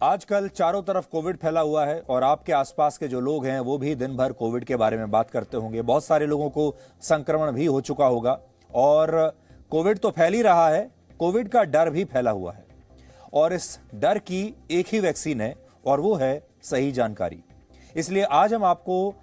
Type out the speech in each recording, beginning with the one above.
आजकल चारों तरफ कोविड फैला हुआ है और आपके आसपास के जो लोग हैं वो भी दिन भर कोविड के बारे में बात करते होंगे। बहुत सारे लोगों को संक्रमण भी हो चुका होगा और कोविड तो फैल ही रहा है, कोविड का डर भी फैला हुआ है और इस डर की एक ही वैक्सीन है और वो है सही जानकारी। इसलिए आज हम आपको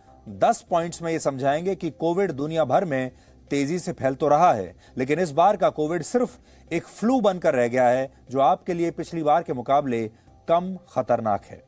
10 पॉइंट्स में ये समझाएंगे कि कोविड दुनिया भर में तेजी से फैल तो रहा है, लेकिन इस बार का कोविड सिर्फ एक फ्लू बनकर रह गया है जो आपके लिए पिछली बार के मुकाबले कम खतरनाक है।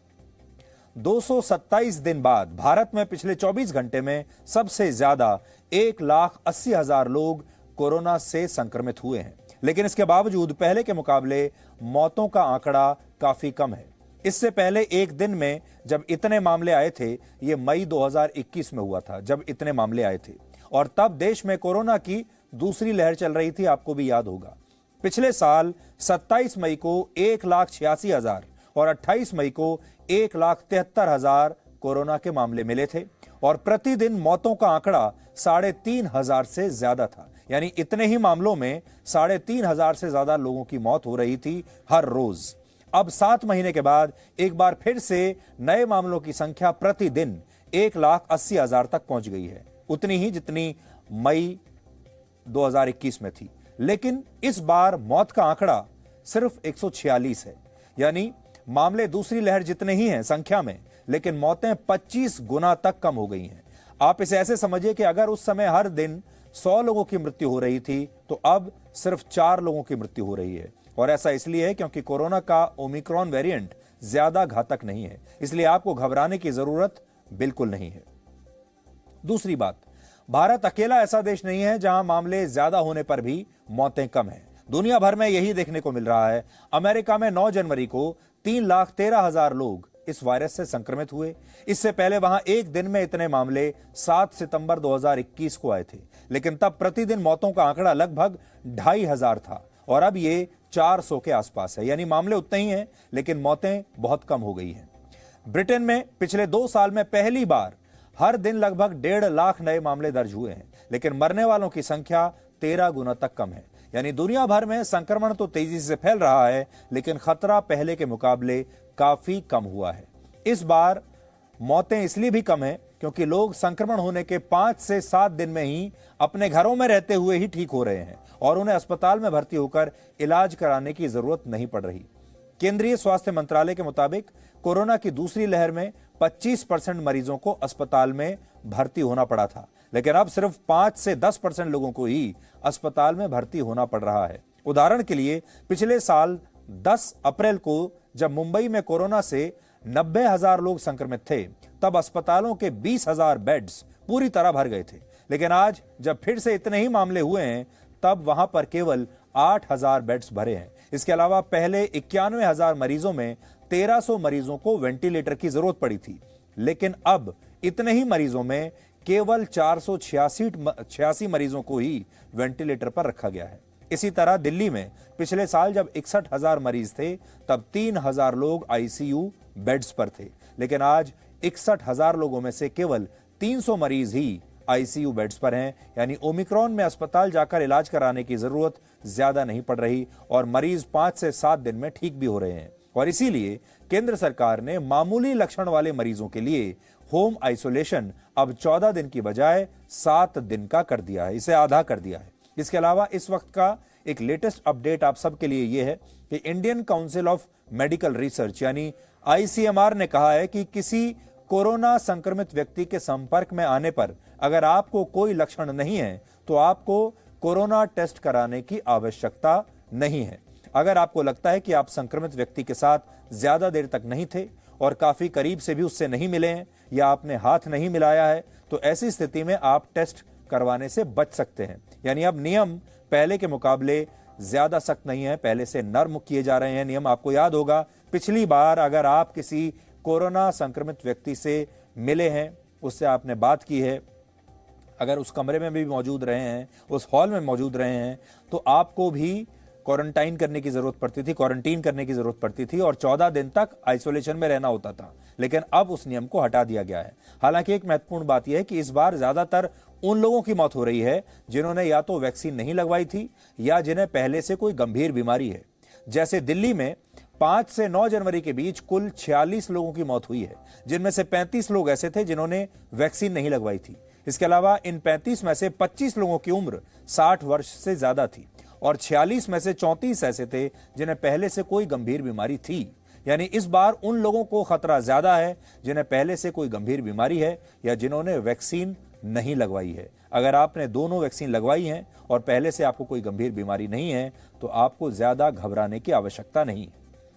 227 दिन बाद भारत में पिछले 24 घंटे में सबसे ज्यादा 1,80,000 लोग कोरोना से संक्रमित हुए हैं, लेकिन इसके बावजूद पहले के मुकाबले मौतों का आंकड़ा काफी कम है। इससे पहले एक दिन में जब इतने मामले आए थे, ये मई 2021 में हुआ था जब इतने मामले आए थे और तब देश में कोरोना की दूसरी लहर चल रही थी, आपको भी याद होगा। पिछले साल 27 मई को 1,86,000 और 28 मई को 1,73,000 कोरोना के मामले मिले थे और प्रतिदिन मौतों का आंकड़ा 3,500 से ज्यादा था। यानी इतने ही मामलों में 3,500 से ज्यादा लोगों की मौत हो रही थी हर रोज। अब 7 महीने के बाद एक बार फिर से नए मामलों की संख्या प्रतिदिन 1,80,000 तक पहुंच गई है, उतनी ही जितनी मई 2021 में थी। लेकिन इस बार मौत का आंकड़ा सिर्फ 146 है, यानी मामले दूसरी लहर जितने ही हैं संख्या में, लेकिन मौतें 25 गुना तक कम हो गई हैं। आप इसे ऐसे समझिए कि अगर उस समय हर दिन 100 लोगों की मृत्यु हो रही थी तो अब सिर्फ 4 लोगों की मृत्यु हो रही है। और ऐसा इसलिए है क्योंकि कोरोना का ओमिक्रॉन वेरिएंट ज्यादा घातक नहीं है, इसलिए आपको घबराने की जरूरत बिल्कुल नहीं है। दूसरी बात, भारत अकेला ऐसा देश नहीं है जहां मामले ज्यादा होने पर भी मौतें कम हैं। दुनिया भर में यही देखने को मिल रहा है। अमेरिका में 9 जनवरी को 3,13,000 लोग इस वायरस से संक्रमित हुए। इससे पहले वहां एक दिन में इतने मामले 7 सितंबर 2021 को आए थे, लेकिन तब प्रतिदिन मौतों का आंकड़ा लगभग 2,500 था और अब ये 400 के आसपास है। यानी मामले उतने ही हैं, लेकिन मौतें बहुत कम हो गई हैं। ब्रिटेन में पिछले 2 साल में पहली बार हर दिन लगभग 1.5 लाख नए मामले दर्ज हुए हैं, लेकिन मरने वालों की संख्या 13 गुना तक कम है। यानी दुनिया भर में संक्रमण तो तेजी से फैल रहा है, लेकिन खतरा पहले के मुकाबले काफी कम हुआ है। इस बार मौतें इसलिए भी कम है क्योंकि लोग संक्रमण होने के 5 से 7 दिन में ही अपने घरों में रहते हुए ही ठीक हो रहे हैं और उन्हें अस्पताल में भर्ती होकर इलाज कराने की जरूरत नहीं पड़ रही। केंद्रीय स्वास्थ्य मंत्रालय के मुताबिक कोरोना की दूसरी लहर में 25% मरीजों को अस्पताल में भर्ती होना पड़ा था, लेकिन अब सिर्फ 5 से 10% लोगों को ही अस्पताल में भर्ती होना पड़ रहा है। उदाहरण के लिए पिछले साल 10 अप्रैल को जब मुंबई में कोरोना से 90,000 लोग संक्रमित थे, तब अस्पतालों के 20,000 बेड्स पूरी तरह भर गए थे, लेकिन आज जब फिर से इतने ही मामले हुए हैं तब वहां पर केवल 8,000 बेड्स भरे हैं। इसके अलावा पहले 91,000 मरीजों में 1,300 मरीजों को वेंटिलेटर की जरूरत पड़ी थी, लेकिन अब इतने ही मरीजों में केवल 486 मरीजों को ही वेंटिलेटर पर रखा गया है। इसी तरह दिल्ली में पिछले साल जब 61,000 मरीज थे तब 3,000 लोग आईसीयू बेड्स पर थे, लेकिन आज 61,000 लोगों में से केवल 300 मरीज ही आईसीयू बेड्स पर हैं। यानी ओमिक्रॉन में अस्पताल जाकर इलाज कराने की जरूरत ज्यादा नहीं पड़ रही और मरीज 5 से 7 दिन में ठीक भी हो रहे हैं। और इसीलिए केंद्र सरकार ने मामूली लक्षण वाले मरीजों के लिए होम आइसोलेशन अब 14 दिन की बजाय 7 दिन का कर दिया है, इसे आधा कर दिया है। इसके अलावा इस वक्त का एक लेटेस्ट अपडेट आप सबके लिए यह है कि Indian council of medical research यानी आईसीएमआर ने कहा है कि किसी कोरोना संक्रमित व्यक्ति के संपर्क में आने पर अगर आपको कोई लक्षण नहीं है तो आपको कोरोना टेस्ट कराने की आवश्यकता नहीं है। अगर आपको लगता है कि आप संक्रमित व्यक्ति के साथ ज्यादा देर तक नहीं थे और काफी करीब से भी उससे नहीं मिले हैं या आपने हाथ नहीं मिलाया है, तो ऐसी स्थिति में आप टेस्ट करवाने से बच सकते हैं। यानी अब नियम पहले के मुकाबले ज्यादा सख्त नहीं है, पहले से नर्म किए जा रहे हैं नियम। आपको याद होगा पिछली बार अगर आप किसी कोरोना संक्रमित व्यक्ति से मिले हैं, उससे आपने बात की है, अगर उस कमरे में भी मौजूद रहे हैं, उस हॉल में मौजूद रहे हैं, तो आपको भी क्वारंटाइन करने की जरूरत पड़ती थी, क्वारंटीन करने की जरूरत पड़ती थी और 14 दिन तक आइसोलेशन में रहना होता था। लेकिन अब उस नियम को हटा दिया गया है। हालांकि एक महत्वपूर्ण बात यह है कि इस बार ज्यादातर उन लोगों की मौत हो रही है जिन्होंने या तो वैक्सीन नहीं लगवाई थी या जिन्हें पहले से कोई गंभीर बीमारी है। जैसे दिल्ली में 5 से 9 जनवरी के बीच कुल 46 लोगों की मौत हुई है, जिनमें से 35 लोग ऐसे थे जिन्होंने वैक्सीन नहीं लगवाई थी। इसके अलावा इन 35 में से 25 लोगों की उम्र 60 वर्ष से ज्यादा थी और 46 में से 34 ऐसे थे जिन्हें पहले से कोई गंभीर बीमारी थी। यानी इस बार उन लोगों को खतरा ज्यादा है जिन्हें पहले से कोई गंभीर बीमारी है या जिन्होंने वैक्सीन नहीं लगवाई है। अगर आपने दोनों वैक्सीन लगवाई हैं और पहले से आपको कोई गंभीर बीमारी नहीं है तो आपको ज्यादा घबराने की आवश्यकता नहीं है।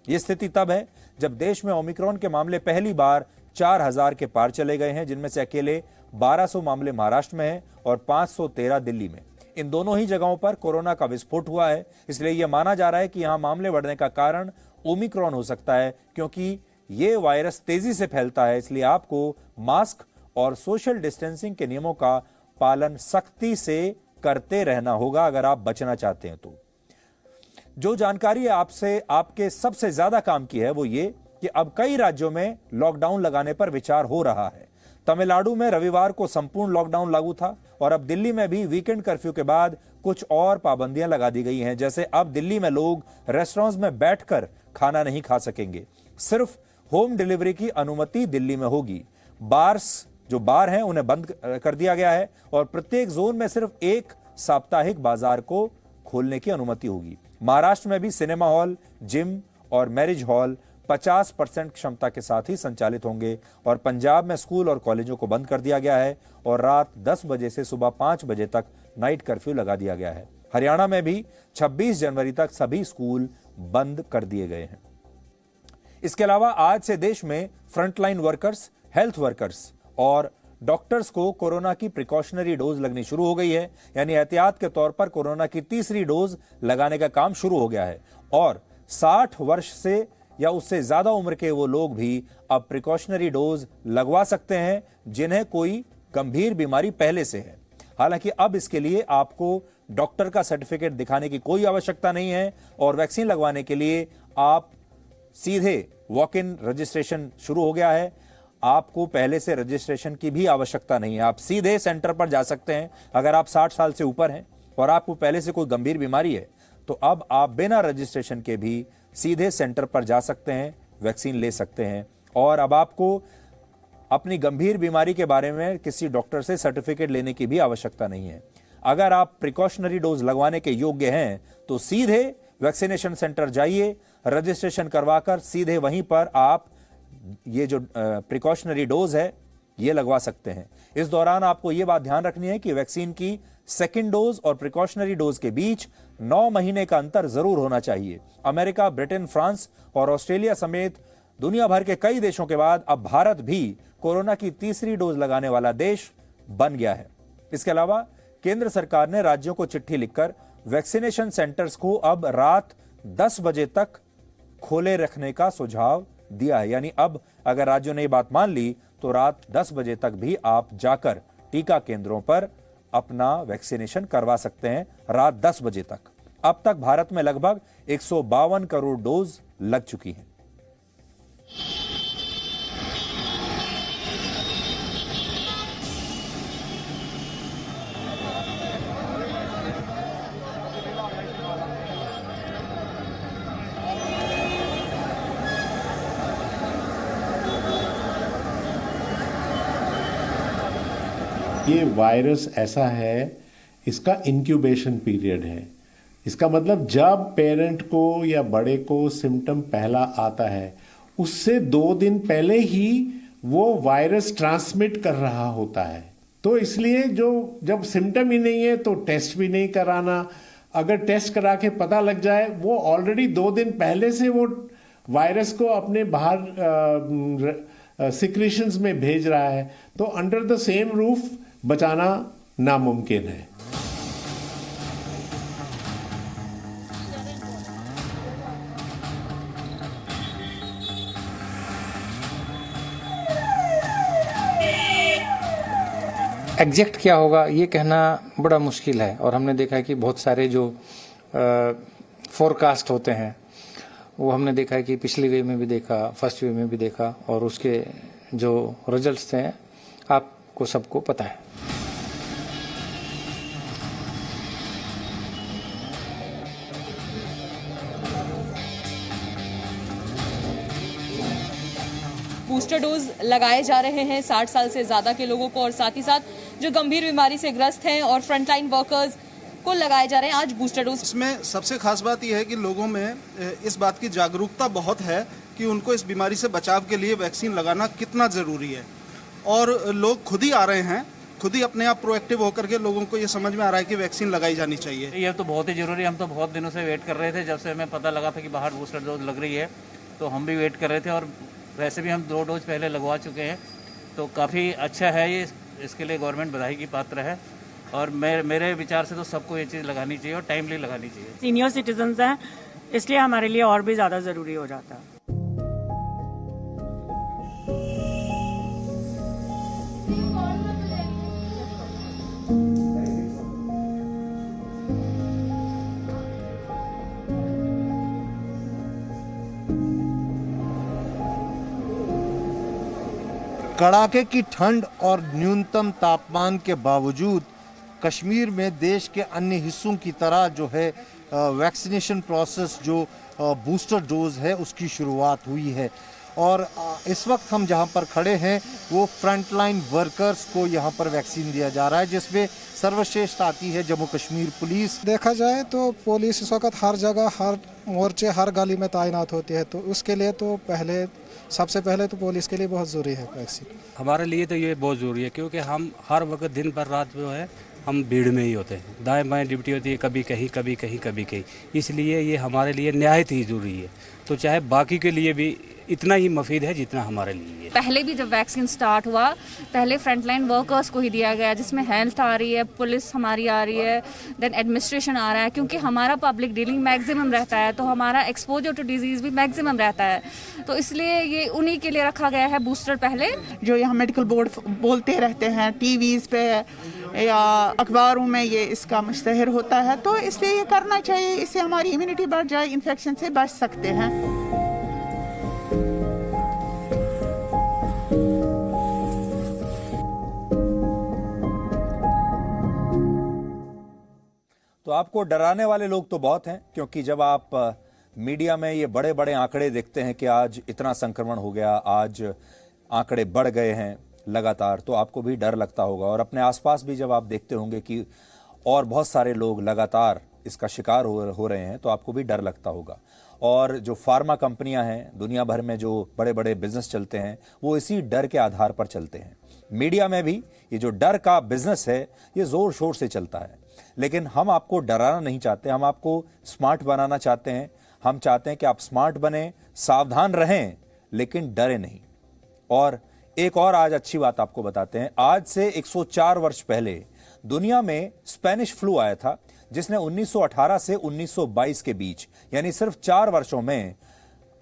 यह स्थिति तब है जब देश में ओमिक्रॉन के मामले पहली बार 4000 के पार चले गए हैं, जिनमें से अकेले 1200 मामले महाराष्ट्र में हैं और 513 दिल्ली में। इन दोनों ही जगहों पर कोरोना का विस्फोट हुआ है, इसलिए यह माना जा रहा है कि यहां मामले बढ़ने का कारण ओमिक्रॉन हो सकता है, क्योंकि यह वायरस तेजी से फैलता है। इसलिए आपको मास्क और सोशल डिस्टेंसिंग के नियमों का पालन सख्ती से करते रहना होगा अगर आप बचना चाहते हैं तो। जो जानकारी आपसे आपके सबसे ज्यादा काम की है वो ये कि अब कई राज्यों में लॉकडाउन लगाने पर विचार हो रहा है। तमिलनाडु में रविवार को संपूर्ण लॉकडाउन लागू था और अब दिल्ली में भी वीकेंड कर्फ्यू के बाद कुछ और पाबंदियां लगा दी गई हैं। जैसे अब दिल्ली में लोग रेस्टोरेंट्स में बैठकर खाना नहीं खा सकेंगे, सिर्फ होम डिलीवरी की अनुमति दिल्ली में होगी। जो बार हैं उन्हें बंद कर दिया गया है और प्रत्येक जोन में सिर्फ एक साप्ताहिक बाजार को खोलने की अनुमति होगी। महाराष्ट्र में भी सिनेमा हॉल, जिम और मैरिज हॉल 50% क्षमता के साथ ही संचालित होंगे और पंजाब में स्कूल और कॉलेजों को बंद कर दिया गया है और रात 10 बजे से सुबह 5 बजे तक नाइट कर्फ्यू लगा दिया गया है। हरियाणा में भी 26 जनवरी तक सभी स्कूल बंद कर दिए गए हैं। इसके अलावा आज से देश में फ्रंटलाइन वर्कर्स, हेल्थ वर्कर्स और डॉक्टर्स को कोरोना की प्रिकॉशनरी डोज लगनी शुरू हो गई है। यानी एहतियात के तौर पर कोरोना की तीसरी डोज लगाने का काम शुरू हो गया है और 60 वर्ष से या उससे ज्यादा उम्र के वो लोग भी अब प्रिकॉशनरी डोज लगवा सकते हैं जिन्हें कोई गंभीर बीमारी पहले से है। हालांकि अब इसके लिए आपको डॉक्टर का सर्टिफिकेट दिखाने की कोई आवश्यकता नहीं है और वैक्सीन लगवाने के लिए आप सीधे वॉक इन रजिस्ट्रेशन शुरू हो गया है। आपको पहले से रजिस्ट्रेशन की भी आवश्यकता नहीं है, आप सीधे सेंटर पर जा सकते हैं। अगर आप 60 साल से ऊपर हैं और आपको पहले से कोई गंभीर बीमारी है तो अब आप बिना रजिस्ट्रेशन के भी सीधे सेंटर पर जा सकते हैं, वैक्सीन ले सकते हैं और अब आपको अपनी गंभीर बीमारी के बारे में किसी डॉक्टर से सर्टिफिकेट लेने की भी आवश्यकता नहीं है। अगर आप प्रिकॉशनरी डोज लगवाने के योग्य हैं तो सीधे वैक्सीनेशन सेंटर जाइए, रजिस्ट्रेशन करवाकर सीधे वहीं पर आप ये जो प्रिकॉशनरी डोज है ये लगवा सकते हैं। इस दौरान आपको ये बात ध्यान रखनी है कि वैक्सीन की सेकेंड डोज और प्रिकॉशनरी डोज के बीच 9 महीने का अंतर जरूर होना चाहिए। अमेरिका, ब्रिटेन, फ्रांस और ऑस्ट्रेलिया समेत दुनिया भर के कई देशों के बाद अब भारत भी कोरोना की तीसरी डोज लगाने वाला देश बन गया है। इसके अलावा केंद्र सरकार ने राज्यों को चिट्ठी लिखकर वैक्सीनेशन सेंटर्स को अब रात 10 बजे तक खोले रखने का सुझाव दिया है। यानी अब अगर राज्यों ने ये बात मान ली तो रात 10 बजे तक भी आप जाकर टीका केंद्रों पर अपना वैक्सीनेशन करवा सकते हैं, रात 10 बजे तक। अब तक भारत में लगभग 152 करोड़ डोज लग चुकी हैं। ये वायरस ऐसा है, इसका इंक्यूबेशन पीरियड है। इसका मतलब जब पेरेंट को या बड़े को सिम्टम पहला आता है उससे 2 दिन पहले ही वो वायरस ट्रांसमिट कर रहा होता है। तो इसलिए जब सिम्टम ही नहीं है तो टेस्ट भी नहीं कराना। अगर टेस्ट करा के पता लग जाए, वो ऑलरेडी 2 दिन पहले से वो वायरस को अपने बाहर सिक्रीशंस में भेज रहा है, तो अंडर द सेम रूफ बचाना नामुमकिन है। एग्जैक्ट क्या होगा ये कहना बड़ा मुश्किल है और हमने देखा है कि बहुत सारे जो फोरकास्ट होते हैं वो हमने देखा है कि पिछली वेव में भी देखा, फर्स्ट वेव में भी देखा और उसके जो रिजल्ट्स थे आपको सबको पता है। बूस्टर डोज लगाए जा रहे हैं 60 साल से ज़्यादा के लोगों को, और साथ ही साथ जो गंभीर बीमारी से ग्रस्त हैं और फ्रंटलाइन वर्कर्स को लगाए जा रहे हैं आज बूस्टर डोज। इसमें सबसे खास बात यह है कि लोगों में इस बात की जागरूकता बहुत है कि उनको इस बीमारी से बचाव के लिए वैक्सीन लगाना कितना ज़रूरी है, और लोग खुद ही आ रहे हैं, खुद ही अपने आप प्रोएक्टिव होकर के लोगों को ये समझ में आ रहा है कि वैक्सीन लगाई जानी चाहिए। ये तो बहुत ही ज़रूरी है। हम तो बहुत दिनों से वेट कर रहे थे, जब से हमें पता लगा था कि बाहर बूस्टर डोज लग रही है तो हम भी वेट कर रहे थे, और वैसे भी हम 2 डोज पहले लगवा चुके हैं, तो काफ़ी अच्छा है ये। इसके लिए गवर्नमेंट बधाई की पात्र है, और मेरे विचार से तो सबको ये चीज़ लगानी चाहिए और टाइमली लगानी चाहिए। सीनियर सिटीजन्स हैं, इसलिए हमारे लिए और भी ज़्यादा ज़रूरी हो जाता है। कड़ाके की ठंड और न्यूनतम तापमान के बावजूद कश्मीर में देश के अन्य हिस्सों की तरह जो है वैक्सीनेशन प्रोसेस जो बूस्टर डोज है उसकी शुरुआत हुई है। और इस वक्त हम जहां पर खड़े हैं वो फ्रंटलाइन वर्कर्स को यहां पर वैक्सीन दिया जा रहा है, जिसमें सर्वश्रेष्ठ आती है जम्मू कश्मीर पुलिस। देखा जाए तो पुलिस इस वक्त हर जगह, हर मोर्चे, हर गली में तैनात होती है, तो उसके लिए तो सबसे पहले तो पुलिस के लिए बहुत ज़रूरी है वैक्सीन। हमारे लिए तो ये बहुत ज़रूरी है, क्योंकि हम हर वक्त दिन भर रात जो है हम भीड़ में ही होते हैं, दाएं बाएं ड्यूटी होती है, कभी कहीं कभी कहीं कभी कहीं, इसलिए ये हमारे लिए निहायत ही ज़रूरी है। तो चाहे बाकी के लिए भी इतना ही मुफीद है जितना हमारे लिए है। पहले भी जब वैक्सीन स्टार्ट हुआ, पहले फ्रंटलाइन वर्कर्स को ही दिया गया, जिसमें हेल्थ आ रही है, पुलिस हमारी आ रही है, देन एडमिनिस्ट्रेशन आ रहा है, क्योंकि हमारा पब्लिक डीलिंग मैक्सिमम रहता है, तो हमारा एक्सपोजर टू डिजीज़ भी मैक्सिमम रहता है, तो इसलिए ये उन्हीं के लिए रखा गया है बूस्टर। पहले जो यहाँ मेडिकल बोर्ड बोलते रहते हैं टीवीज़ पे या अखबारों में, ये इसका मुश्तहर होता है, तो इसलिए ये करना चाहिए, इससे हमारी इम्यूनिटी बढ़ जाए, इन्फेक्शन से बच सकते हैं। तो आपको डराने वाले लोग तो बहुत हैं, क्योंकि जब आप मीडिया में ये बड़े बड़े आंकड़े देखते हैं कि आज इतना संक्रमण हो गया, आज आंकड़े बढ़ गए हैं लगातार, तो आपको भी डर लगता होगा। और अपने आसपास भी जब आप देखते होंगे कि और बहुत सारे लोग लगातार इसका शिकार हो रहे हैं, तो आपको भी डर लगता होगा। और जो फार्मा कंपनियां हैं, दुनिया भर में जो बड़े बड़े बिजनेस चलते हैं, वो इसी डर के आधार पर चलते हैं। मीडिया में भी ये जो डर का बिजनेस है, ये जोर शोर से चलता है। लेकिन हम आपको डराना नहीं चाहते, हम आपको स्मार्ट बनाना चाहते हैं। हम चाहते हैं कि आप स्मार्ट बने, सावधान रहें, लेकिन डरे नहीं। और एक और आज अच्छी बात आपको बताते हैं। आज से 104 वर्ष पहले दुनिया में स्पेनिश फ्लू आया था, जिसने 1918 से 1922 के बीच, यानी सिर्फ 4 वर्षों में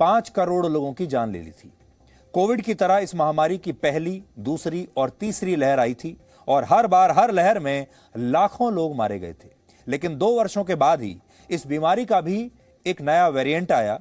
5 करोड़ लोगों की जान ले ली थी। कोविड की तरह इस महामारी की पहली, दूसरी और तीसरी लहर आई थी, और हर बार हर लहर में लाखों लोग मारे गए थे। लेकिन 2 वर्षों के बाद ही इस बीमारी का भी एक नया वेरिएंट आया,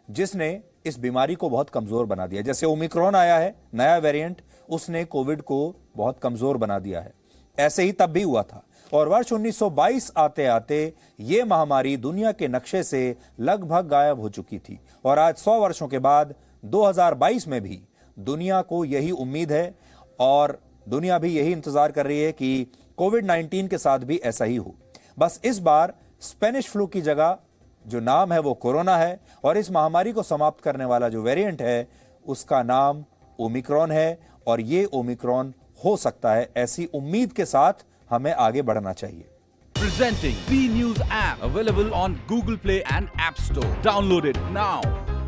जिसने इस बीमारी को बहुत कमजोर बना दिया। जैसे ओमिक्रॉन आया है नया वेरिएंट, उसने कोविड को बहुत कमजोर बना दिया है। ऐसे ही तब भी हुआ था, और वर्ष 1922 आते आते ये महामारी दुनिया के नक्शे से लगभग गायब हो चुकी थी। और आज 100 वर्षों के बाद 2022 में भी दुनिया को यही उम्मीद है, और दुनिया भी यही इंतजार कर रही है कि कोविड-19 के साथ भी ऐसा ही हो। बस इस बार स्पेनिश फ्लू की जगह जो नाम है वो कोरोना है, और इस महामारी को समाप्त करने वाला जो वेरिएंट है उसका नाम ओमिक्रॉन है। और ये ओमिक्रॉन हो सकता है, ऐसी उम्मीद के साथ हमें आगे बढ़ना चाहिए। Presenting B News app, available on Google Play and App Store. Download it now.